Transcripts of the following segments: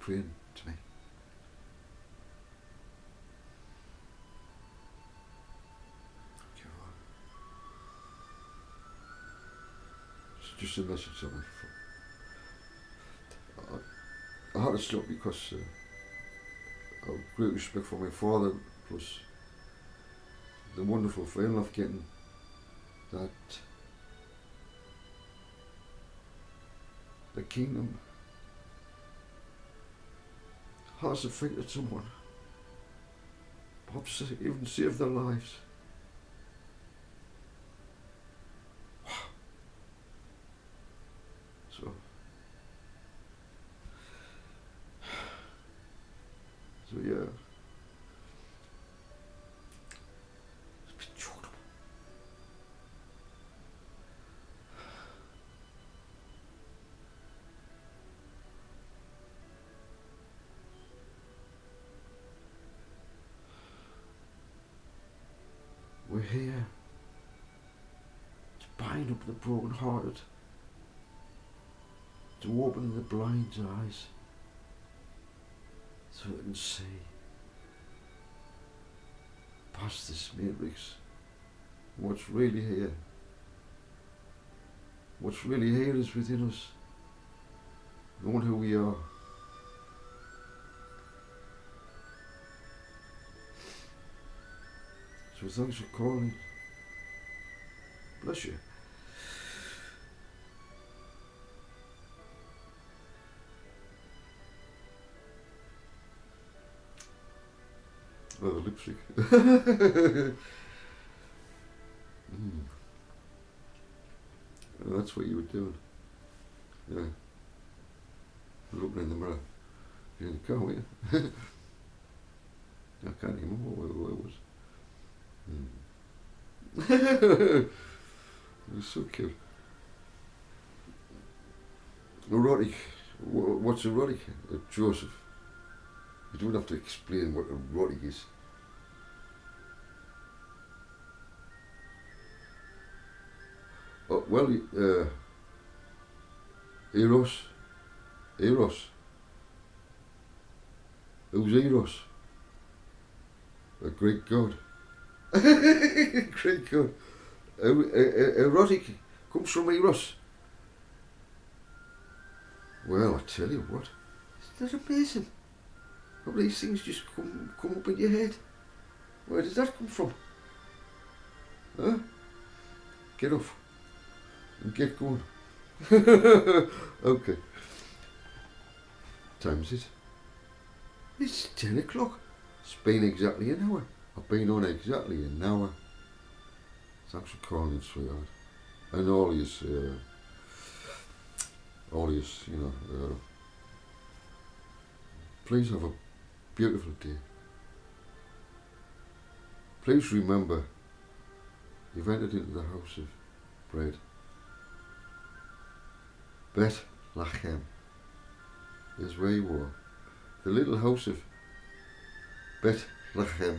praying to me. It's just a message on my phone. I had to stop because I have great respect for my father, plus the wonderful feeling of getting that the kingdom has affected someone, perhaps even saved their lives. So yeah, it's a bit choked up. We're here to bind up the broken-hearted, to open the blind eyes, so they can see past this matrix what's really here. What's really here is within us, knowing who we are. So thanks for calling. Bless you. Oh, the lipstick. That's what you were doing. Yeah. Looking in the mirror. You're in the car, weren't you? I can't remember where it was. It was so cute. Erotic. What's erotic? Joseph. You don't have to explain what erotic is. Well, Eros. Who's Eros? A great god. Great god. Erotic comes from Eros. Well, I tell you what, isn't that amazing? How these things just come up in your head? Where does that come from? Huh? Get off and get going. Okay. Time is it? It's 10 o'clock. It's been exactly an hour. I've been on exactly an hour. Thanks for calling, sweetheart. And all yous, you know, please have a beautiful day. Please remember, you've entered into the house of bread. Bethlehem is where you are. The little house of Bethlehem.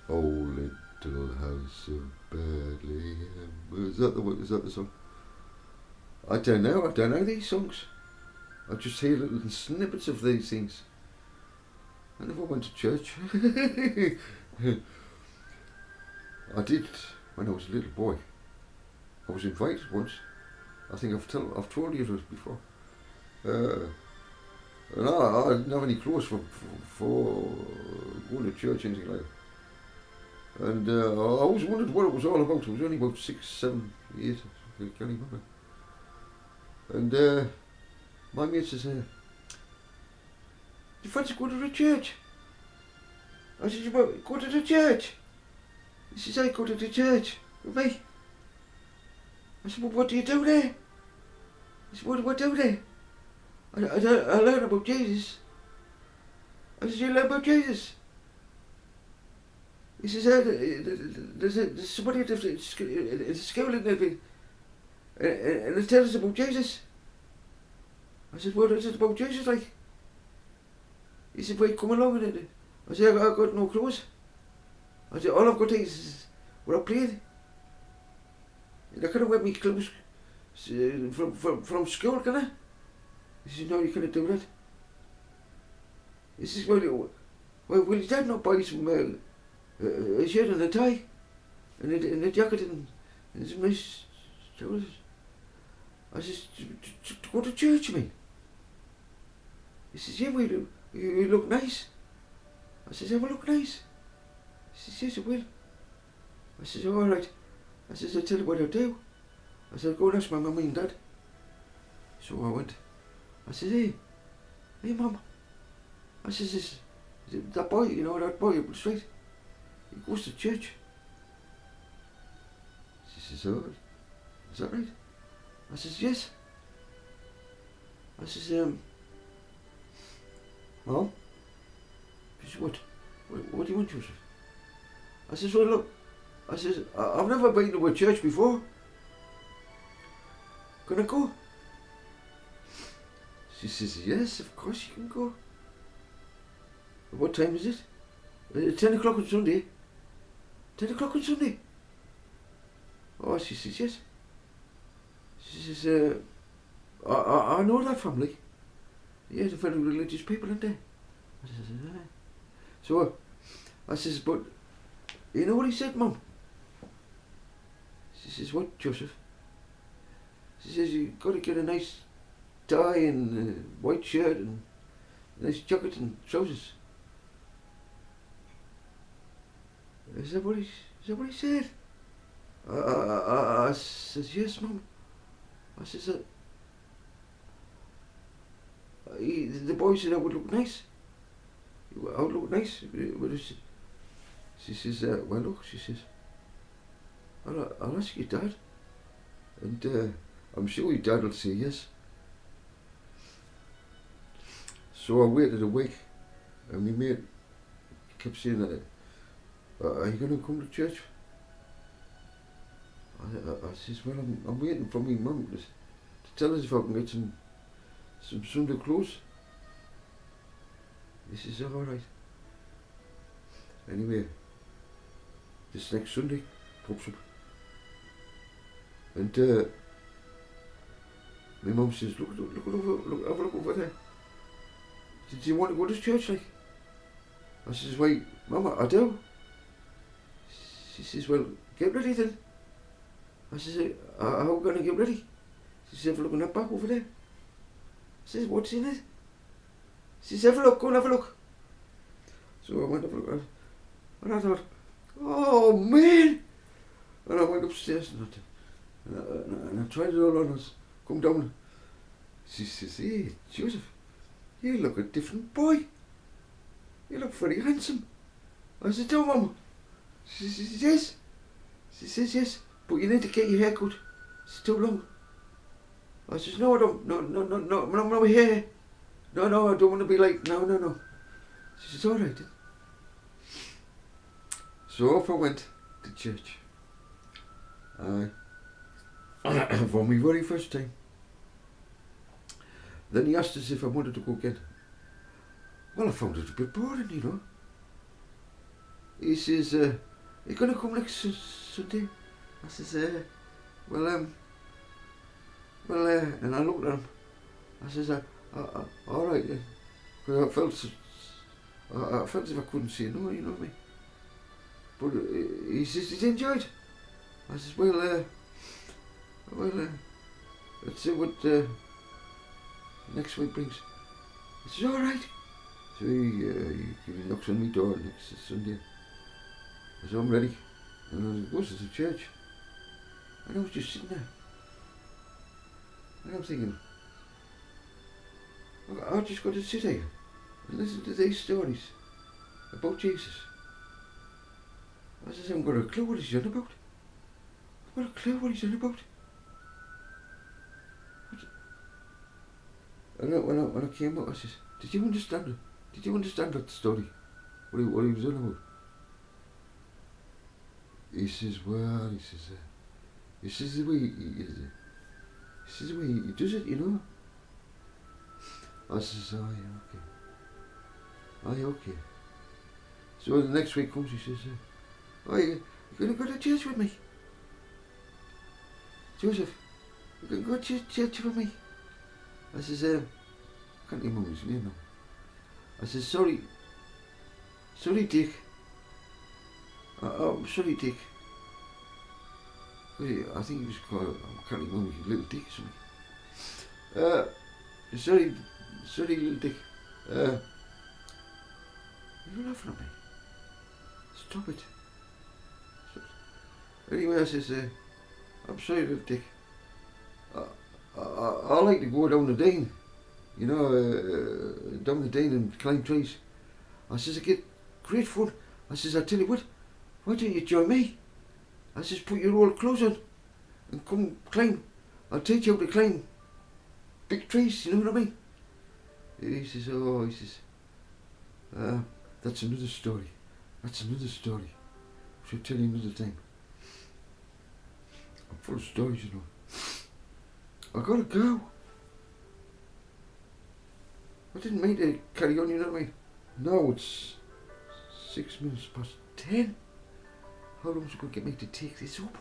Oh, little house of Bethlehem. Is that the song? I don't know these songs. I just hear little snippets of these things. I never went to church. I did when I was a little boy. I was invited once. I think I've told you this before. And I didn't have any clothes for going to church, anything like that. And I always wondered what it was all about. I was only about 6, 7, 8, I can't remember. And my mate says, you fancy going to the church? I said, you go to the church? He says, I go to the church with me. I said, well, what do you do there? He said, what do I do there? I learn about Jesus. I said, you learn about Jesus? He says, there's somebody at the school in there, and it tells us about Jesus. I said, what is it about Jesus like? He said, wait, come along with it. I said, I've got no clothes. I said, all I've got is what I played. And I couldn't wear my clothes from school, can I? He says, no, you cannot do that. He says, well, will your dad not buy some a shirt and a tie and a jacket and some nice trousers? I says, to go to church, you mean? He says, yeah, well, you look nice. I says, I will look nice. He says, yes, I will. I says, all right. I says, I'll tell you what I'll do. I said, go and ask my mummy and dad. So I went. I says, hey mum. I says, that boy, you know, that boy up the street, he goes to church. She says, oh, is that right? I says, yes. I says, Mom? She says, what do you want, Joseph? I says, well, look, I says, I've never been to a church before. Can I go? She says, yes, of course you can go. What time is it? 10 o'clock on Sunday. 10 o'clock on Sunday. Oh, she says, yes. She says, I know that family. Yeah, they're very religious people, aren't they? I says, aye. So, I says, but, you know what he said, Mum? She says, what, Joseph? She says, you got to get a nice tie and a white shirt and a nice jacket and trousers. Is that what he said? I says, yes, Mum. I says, the boy said I would look nice. I would look nice. She says, well, look, she says, I'll ask your dad. And I'm sure your dad will say yes. So I waited a week, and my mate kept saying, are you going to come to church? I says, well, I'm waiting for my mum to tell us if I can get some Sunday clothes. He says, all right. Anyway, this next Sunday pops up. And my mum says, look, have a look over there. She says, do you want to go to church, like? I says, why, Mama, I do. She says, well, get ready then. I says, how are we going to get ready? She says, have a look on that back over there. I says, what's in it? She says, have a look, go and have a look. So I went to have a look at it. And I thought, oh man! And I went upstairs and I tried it all on us. Come down. She says, hey, Joseph, you look a different boy. You look very handsome. I said, oh, Mum. She says, yes. She says, yes, but you need to get your hair cut. It's too long. I says, no, I don't. No, hair. No, I don't want to be like, no. She says, all right then. So off I went to church. For my very first time. Then he asked us if I wanted to go again. Well, I found it a bit boring, you know. He says, you going to come next Sunday? I says, and I looked at him. I says, all right then. Because I felt as if I couldn't say no, you know what I mean? But he says he's enjoyed. I says, well, let's see what next week brings. He says, all right. So he knocks on my door next Sunday. I said, I'm ready. And I goes to the church. And I was just sitting there. And I'm thinking, I just got to sit here and listen to these stories about Jesus. I said, I haven't got a clue what he's on about. I've got a clue what he's on about. And when I came out, I said, did you understand it? Did you understand that story? What he was on about? He says, well, he says the way he does it, you know. I says, oh yeah, okay. So the next week comes, he says, oh, you're going to go to church with me? Joseph, you can go to church with me? I says, can't remember his name now. I said, sorry Dick. I'm sorry Dick. I think he was called, I can't remember, Little Dick or something. Sorry Little Dick. You're laughing at me. Stop it. Anyway, I says, I'm sorry Little Dick. I like to go down the Dane, you know, down the Dane and climb trees. I says, I get great fun. I says, I tell you what, why don't you join me? I says, put your old clothes on and come climb. I'll teach you how to climb big trees, you know what I mean? He says, oh, he says, that's another story. That's another story. I should tell you another time. I'm full of stories, you know. I gotta go. I didn't mean to carry on, you know what I mean? No, it's 6 minutes past 10. How long's it gonna get me to take this up?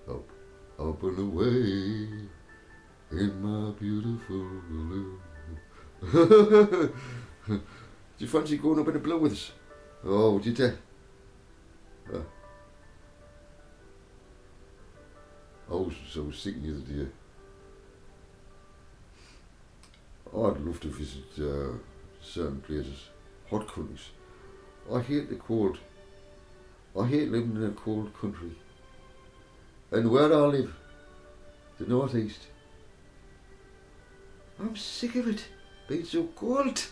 Up and away in my beautiful balloon. Do you fancy going up in a balloon with us? Oh, would you tell? I was thinking the other day, I'd love to visit certain places, hot countries. I hate the cold. I hate living in a cold country. And where I live, the northeast, I'm sick of it being so cold.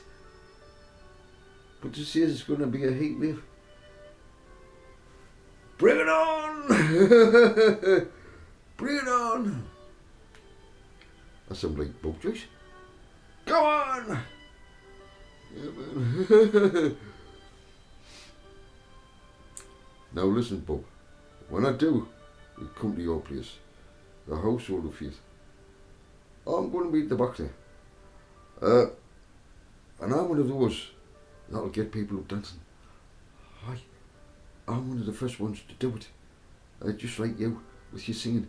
But to say it's going to be a heat wave, bring it on! Bring it on! That sounds like Bob Joyce. Go on! Yeah, man. Now listen, Bob. When I do come to your place, the household of faith, I'm going to be the back there. And I'm one of those that'll get people up dancing. I'm one of the first ones to do it. Just like you, with your singing.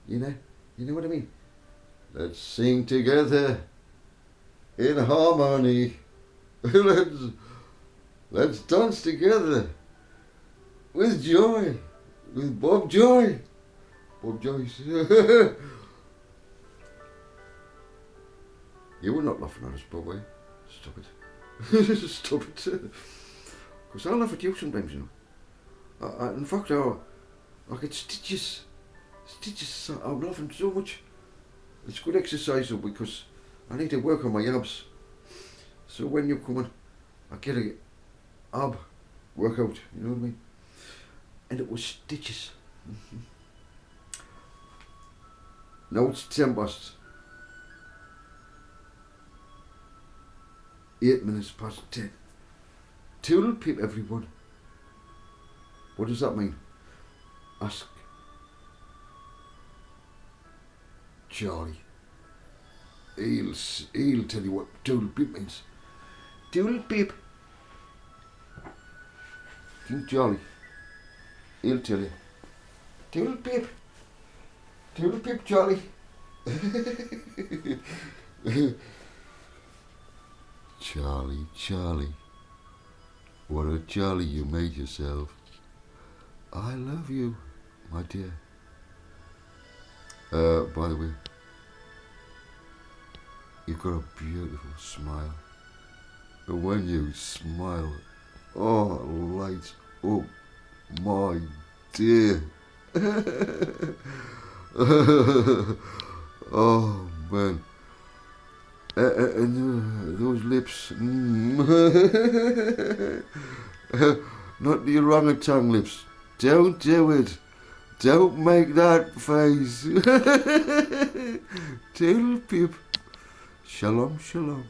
You know what I mean? Let's sing together in harmony. let's dance together with joy, with Bob Joyce. You were not laughing at us, Bob, were you? Stop it. Stop it. Because I laugh at you sometimes, you know. In fact, I get stitches. I'm laughing so much. It's good exercise though, because I need to work on my abs. So when you come in, I get a ab workout, you know what I mean? And it was stitches. Now it's 10 past. 8 minutes past 10. Toodle pip, everyone. What does that mean? Ask Charlie. He'll tell you what toodle pip means. Toodle pip. King Charlie. He'll tell you. Toodle pip. Toodle pip, Charlie. Charlie, what a jolly you made yourself. I love you, my dear. By the way, you've got a beautiful smile. And when you smile, oh, it lights up, my dear. Oh, man. And those lips, not the orangutan lips. Don't do it. Don't make that face. Toodle pip. Shalom, shalom.